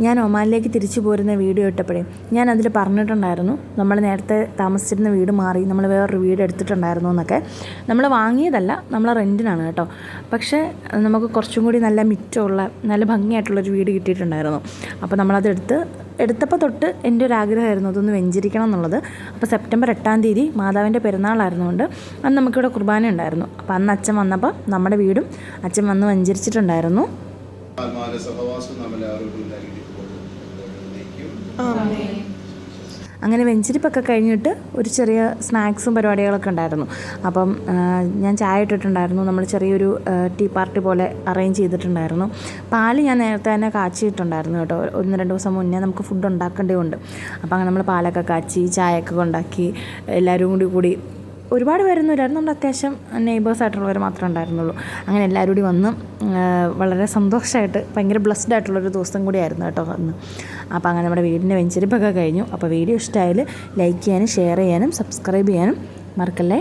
ഞാൻ ഒമാനിലേക്ക് തിരിച്ചു പോരുന്ന വീഡിയോ ഇട്ടപ്പോഴേ ഞാൻ അതിൽ പറഞ്ഞിട്ടുണ്ടായിരുന്നു നമ്മൾ നേരത്തെ താമസിച്ചിരുന്ന വീട് മാറി നമ്മൾ വേറൊരു വീട് എടുത്തിട്ടുണ്ടായിരുന്നു എന്നൊക്കെ. നമ്മൾ വാങ്ങിയതല്ല, നമ്മൾ റെൻറ്റിനാണ് കേട്ടോ. പക്ഷേ നമുക്ക് കുറച്ചും കൂടി നല്ല മിറ്റമുള്ള നല്ല ഭംഗിയായിട്ടുള്ളൊരു വീട് കിട്ടിയിട്ടുണ്ടായിരുന്നു. അപ്പോൾ എടുത്തപ്പോൾ തൊട്ട് എൻ്റെ ഒരു ആഗ്രഹമായിരുന്നു അതൊന്ന് വെഞ്ചരിക്കണം എന്നുള്ളത്. അപ്പോൾ സെപ്റ്റംബർ 8-ാം തീയതി മാതാവിൻ്റെ പെരുന്നാളായിരുന്നുകൊണ്ട് അന്ന് നമുക്കിവിടെ കുർബാന ഉണ്ടായിരുന്നു. അപ്പോൾ അന്ന് അച്ഛൻ വന്നപ്പോൾ നമ്മുടെ വീടും അച്ഛൻ വന്ന് വെഞ്ചരിച്ചിട്ടുണ്ടായിരുന്നു. അങ്ങനെ വെഞ്ചരിപ്പൊക്കെ കഴിഞ്ഞിട്ട് ഒരു ചെറിയ സ്നാക്സും പരിപാടികളൊക്കെ ഉണ്ടായിരുന്നു. അപ്പം ഞാൻ ചായ ഇട്ടിട്ടുണ്ടായിരുന്നു. നമ്മൾ ചെറിയൊരു ടീ പാർട്ടി പോലെ അറേഞ്ച് ചെയ്തിട്ടുണ്ടായിരുന്നു. പാല് ഞാൻ നേരത്തെ തന്നെ കാച്ചിട്ടുണ്ടായിരുന്നു കേട്ടോ. 1-2 ദിവസം മുന്നേ നമുക്ക് ഫുഡ് ഉണ്ടാക്കേണ്ടതുണ്ട്. അപ്പോൾ അങ്ങനെ നമ്മൾ പാലൊക്കെ കാച്ചി ചായയൊക്കെ ഉണ്ടാക്കി എല്ലാവരും കൂടി ഒരുപാട് പേരൊന്നുമില്ലായിരുന്നു. നമ്മുടെ അത്യാവശ്യം നെയ്ബേഴ്സായിട്ടുള്ളവർ മാത്രമേ ഉണ്ടായിരുന്നുള്ളൂ. അങ്ങനെ എല്ലാവരും കൂടി വന്ന് വളരെ സന്തോഷമായിട്ട് ഭയങ്കര ബ്ലെസ്ഡ് ആയിട്ടുള്ളൊരു ദിവസം കൂടിയായിരുന്നു കേട്ടോ അന്ന്. അപ്പോൾ അങ്ങനെ നമ്മുടെ വീടിൻ്റെ വെഞ്ചരിപ്പൊക്കെ കഴിഞ്ഞു. അപ്പോൾ വീഡിയോ ഇഷ്ടമായാൽ ലൈക്ക് ചെയ്യാനും ഷെയർ ചെയ്യാനും സബ്സ്ക്രൈബ് ചെയ്യാനും മറക്കല്ലേ.